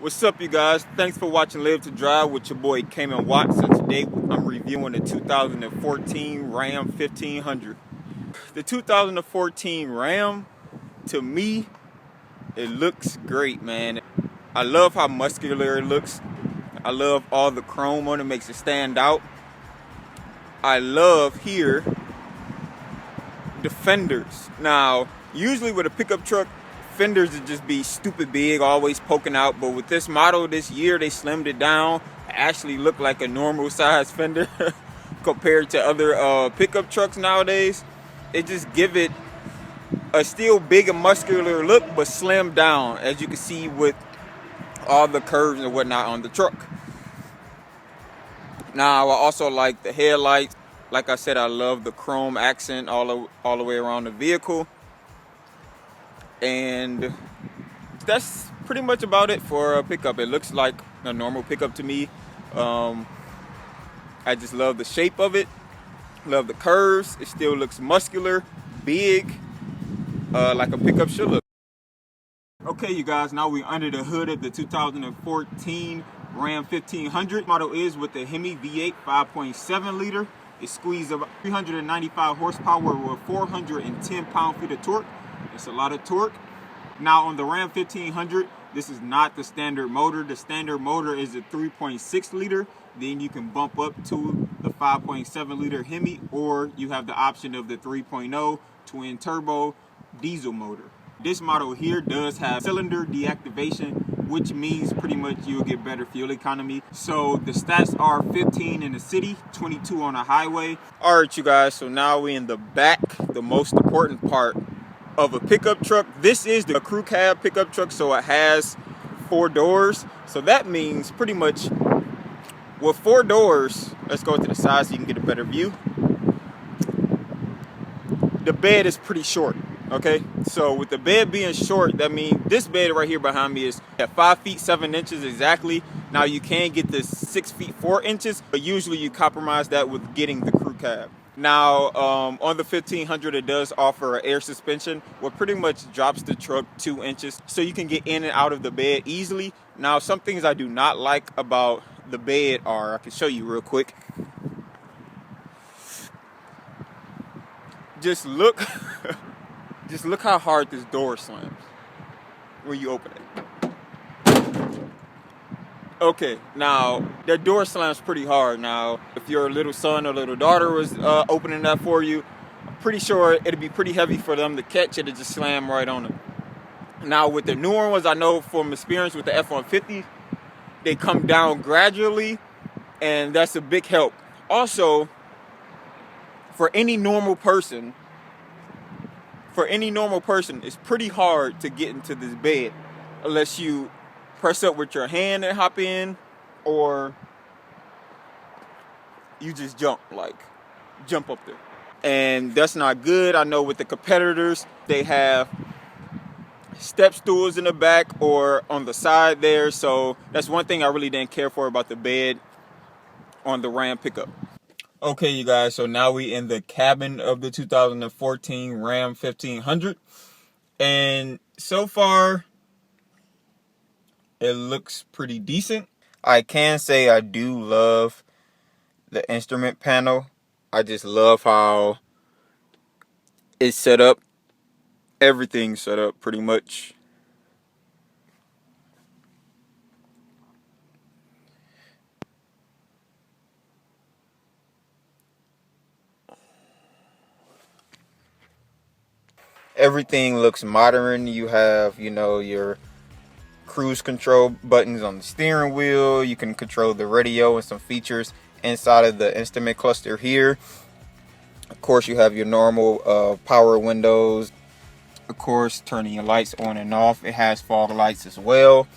What's up, you guys? Thanks for watching Live to Drive with your boy Cayman Watts, and today I'm reviewing the 2014 Ram 1500. The 2014 Ram, to me, it looks great, man. I love how muscular it looks. I love all the chrome on it, makes it stand out. I love here the fenders. Now, usually with a pickup truck, fenders would just be stupid big, always poking out, but with this model this year, they slimmed it down. It actually looked like a normal size fender compared to other pickup trucks nowadays. It just give it a still big and muscular look, but slimmed down, as you can see with all the curves and whatnot on the truck. Now, I also like the headlights. Like I said, I love the chrome accent all the way around the vehicle. And that's pretty much about it for a pickup. It looks like a normal pickup to me. I just love the shape of it. Love the curves. It still looks muscular, big, like a pickup should look. Okay, you guys, now we're under the hood of the 2014 Ram 1500. Model is with the Hemi V8 5.7 liter. It squeezes about 395 horsepower with 410 pound-feet of torque. It's a lot of torque. Now on the Ram 1500, this is not the standard motor. The standard motor is a 3.6 liter. Then you can bump up to the 5.7 liter Hemi, or you have the option of the 3.0 twin turbo diesel motor. This model here does have cylinder deactivation, which means pretty much you'll get better fuel economy. So the stats are 15 in the city, 22 on the highway. All right, you guys, so now we're in the back, the most important part of a pickup truck. This is the crew cab pickup truck, so it has 4 doors. So that means pretty much with 4 doors, let's go to the side so you can get a better view. The bed is pretty short. Okay, so with the bed being short, that means this bed right here behind me is at 5 feet 7 inches exactly. Now you can get this 6 feet 4 inches, but usually you compromise that with getting the crew cab. Now on the 1500, it does offer an air suspension, what pretty much drops the truck 2 inches, so you can get in and out of the bed easily. Now, some things I do not like about the bed are, I can show you real quick. Just look. Just look how hard this door slams when you open it. Okay, now that door slams pretty hard. Now, if your little son or little daughter was opening that for you, I'm pretty sure it'd be pretty heavy for them to catch it and just slam right on it. Now, with the newer ones, I know from experience with the F-150, they come down gradually, and that's a big help. Also, for any normal person, it's pretty hard to get into this bed unless you press up with your hand and hop in, or you just jump up there. And that's not good. I know with the competitors, they have step stools in the back or on the side there. So that's one thing I really didn't care for about the bed on the Ram pickup. Okay, you guys, so now we in the cabin of the 2014 Ram 1500, and so far it looks pretty decent. I can say I do love the instrument panel. I just love how it's set up. Everything's set up pretty much. Everything looks modern. You have, your cruise control buttons on the steering wheel. You can control the radio and some features inside of the instrument cluster here. Of course, you have your normal power windows. Of course, turning your lights on and off. It has fog lights as well.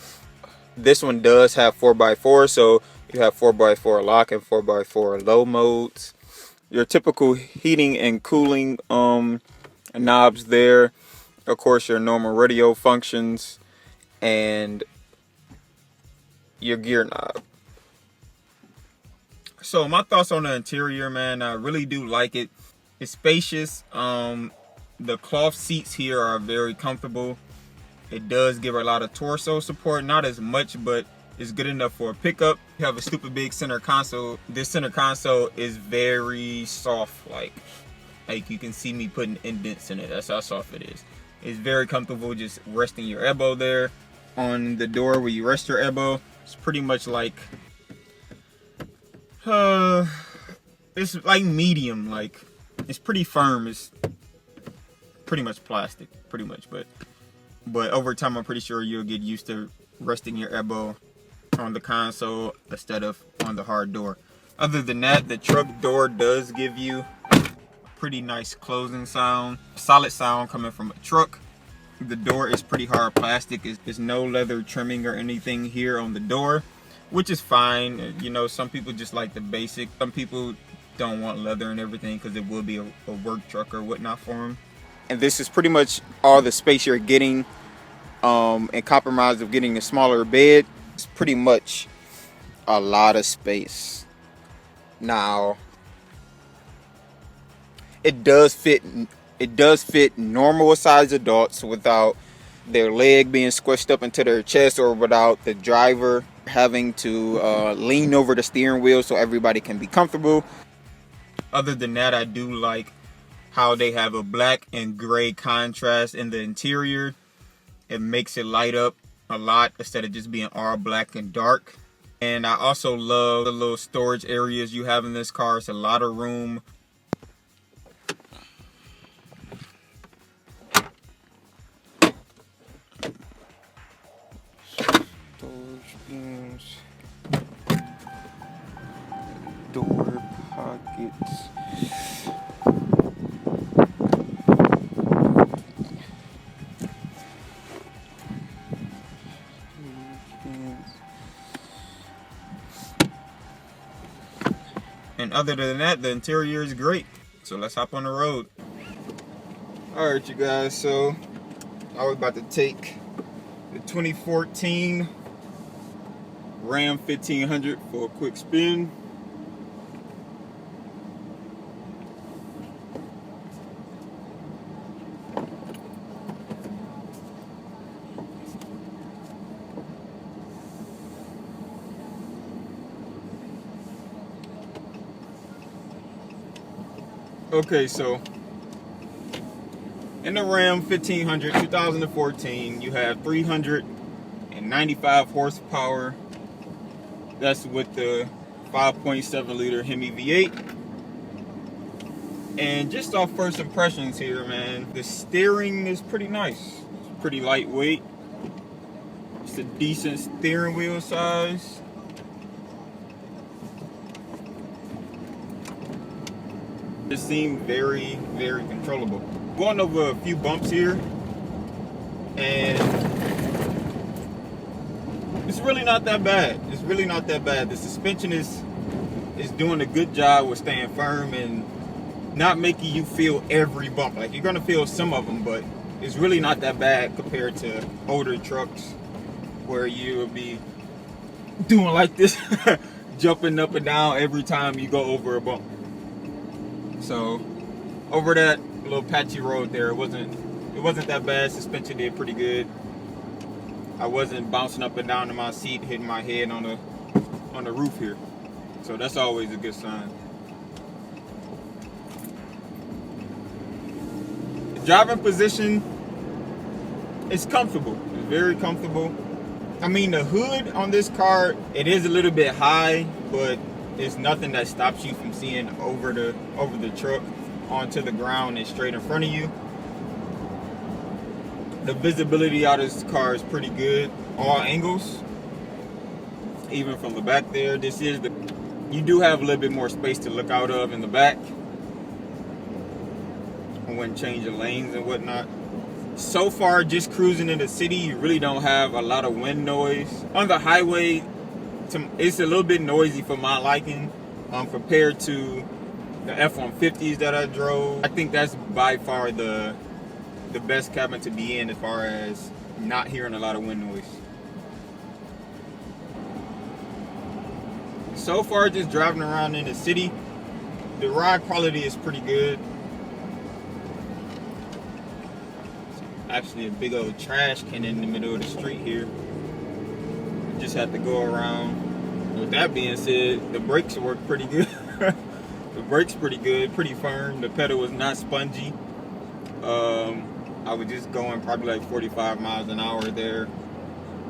This one does have 4x4, so you have 4x4 lock and 4x4 low modes. Your typical heating and cooling knobs there. Of course, your normal radio functions and your gear knob. So my thoughts on the interior, man, I really do like it. It's spacious. The cloth seats here are very comfortable. It does give a lot of torso support, not as much, but it's good enough for a pickup. You have a stupid big center console. This center console is very soft, like you can see me putting indents in it. That's how soft it is. It's very comfortable just resting your elbow there on the door where you rest your elbow. It's pretty much like it's like medium, like it's pretty firm. It's pretty much plastic, pretty much, but over time I'm pretty sure you'll get used to resting your elbow on the console instead of on the hard door. Other than that, the truck door does give you pretty nice closing sound, solid sound coming from a truck. The door is pretty hard plastic. There's no leather trimming or anything here on the door, which is fine. You know, some people just like the basic. Some people don't want leather and everything because it will be a work truck or whatnot for them. And this is pretty much all the space you're getting, and compromise of getting a smaller bed. It's pretty much a lot of space. Now, it does fit normal size adults without their leg being squished up into their chest, or without the driver having to lean over the steering wheel so everybody can be comfortable. Other than that, I do like how they have a black and gray contrast in the interior. It makes it light up a lot instead of just being all black and dark. And I also love the little storage areas you have in this car. It's a lot of room. Storage bins, door pockets. And other than that, the interior is great. So let's hop on the road. All right, you guys, so I was about to take the 2014 Ram 1500 for a quick spin. Okay, so in the Ram 1500 2014, you have 395 horsepower. That's with the 5.7 liter Hemi V8. And just off first impressions here, man, the steering is pretty nice. It's pretty lightweight. It's a decent steering wheel size. It seemed very, very controllable. Going over a few bumps here, and it's really not that bad. It's really not that bad. The suspension is doing a good job with staying firm and not making you feel every bump. Like, you're gonna feel some of them, but it's really not that bad compared to older trucks where you will be doing like this, jumping up and down every time you go over a bump. So over that little patchy road there, it wasn't that bad. Suspension did pretty good. I wasn't bouncing up and down in my seat, hitting my head on the roof here. So that's always a good sign. The driving position is comfortable. It's very comfortable. I mean, the hood on this car, it is a little bit high, but it's nothing that stops you from seeing over the truck onto the ground and straight in front of you. The visibility out of this car is pretty good, all angles, even from the back there. You do have a little bit more space to look out of in the back when changing lanes and whatnot. So far, just cruising in the city, you really don't have a lot of wind noise. On the highway, it's a little bit noisy for my liking, compared to the F-150s that I drove. I think that's by far the best cabin to be in as far as not hearing a lot of wind noise. So far, just driving around in the city, the ride quality is pretty good. actually a big old trash can in the middle of the street here. Just had to go around. With that being said, the brakes work pretty good. The brakes pretty good, pretty firm. The pedal was not spongy. I was just going probably like 45 miles an hour there,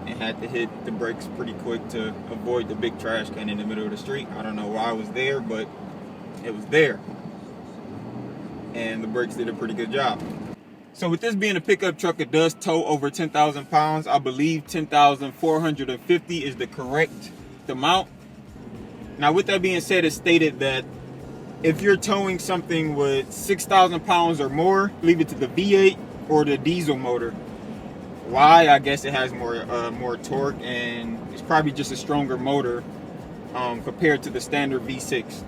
and had to hit the brakes pretty quick to avoid the big trash can in the middle of the street. I don't know why I was there, but it was there. And the brakes did a pretty good job. So with this being a pickup truck, it does tow over 10,000 pounds. I believe 10,450 is the correct amount. Now with that being said, it's stated that if you're towing something with 6,000 pounds or more, leave it to the V8 or the diesel motor. Why? I guess it has more torque, and it's probably just a stronger motor compared to the standard V6.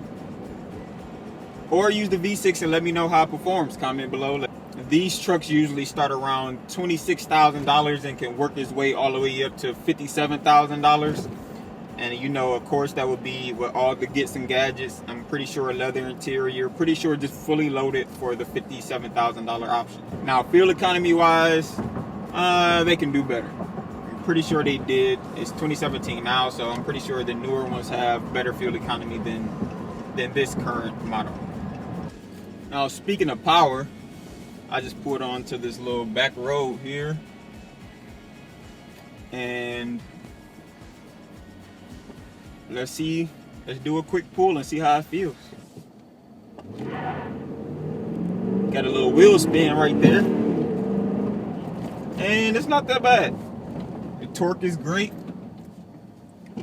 Or use the V6 and let me know how it performs. Comment below. These trucks usually start around $26,000 and can work its way all the way up to $57,000. And you know, of course, that would be with all the gets and gadgets. I'm pretty sure a leather interior, pretty sure just fully loaded for the $57,000 option. Now, fuel economy wise, they can do better. I'm pretty sure they did. It's 2017 now, so I'm pretty sure the newer ones have better fuel economy than this current model. Now, speaking of power, I just pulled onto this little back road here, and let's do a quick pull and see how it feels. Got a little wheel spin right there, and it's not that bad. The torque is great,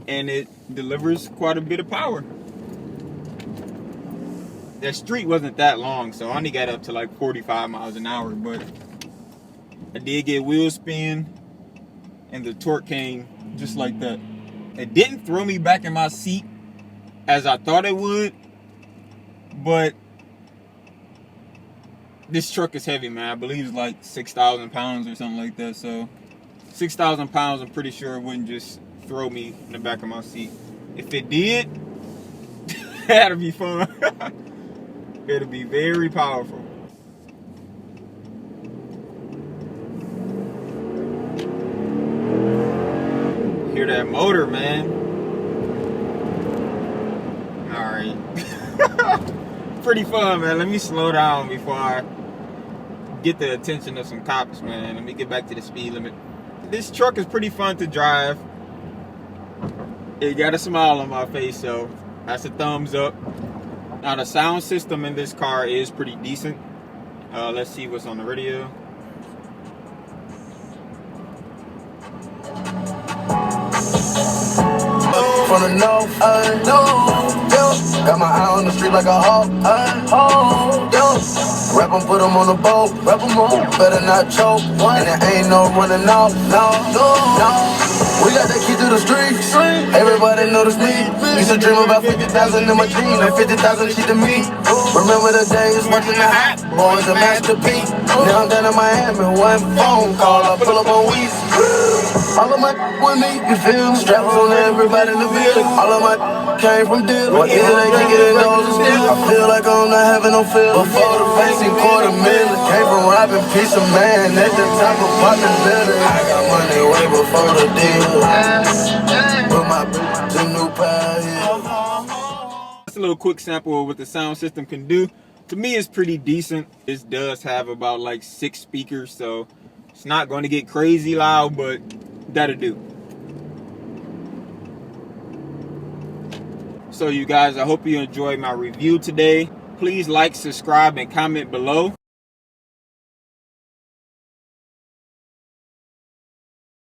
and it delivers quite a bit of power. That street wasn't that long, so I only got up to like 45 miles an hour, but I did get wheel spin, and the torque came just like that. It didn't throw me back in my seat as I thought it would, but this truck is heavy, man. I believe it's like 6,000 pounds or something like that. So 6,000 pounds, I'm pretty sure it wouldn't just throw me in the back of my seat. If it did, that'd be fun. It'll be very powerful. Hear that motor, man. Alright. Pretty fun, man. Let me slow down before I get the attention of some cops, man. Let me get back to the speed limit. This truck is pretty fun to drive. It got a smile on my face, so that's a thumbs up. Now, the sound system in this car is pretty decent. Let's see what's on the radio. From the north, got my eye on the street like a hawk, rap 'em, put 'em on the boat, better not choke, and there ain't no running off, no. We got that key to the streets, everybody notice me. Used to dream about 50,000 in my dream, and 50,000 cheap to me. Remember the days watching the Hot Boys, a masterpiece. Now I'm down in Miami, one phone call, I pull up on Weezy. All of my with me, you feel? Straps on everybody in the building. All of my came from deal. What either they can get in those and steal. I feel like I'm not having no feel. Before the facing $250,000. Came from robbing piece of man at the top of popping building. I got money way before the deal. Put my bitch in new pie here. That's a little quick sample of what the sound system can do. To me, it's pretty decent. This does have about like 6 speakers, so it's not going to get crazy loud, but that'll do. So you guys, I hope you enjoyed my review today. Please like, subscribe, and comment below.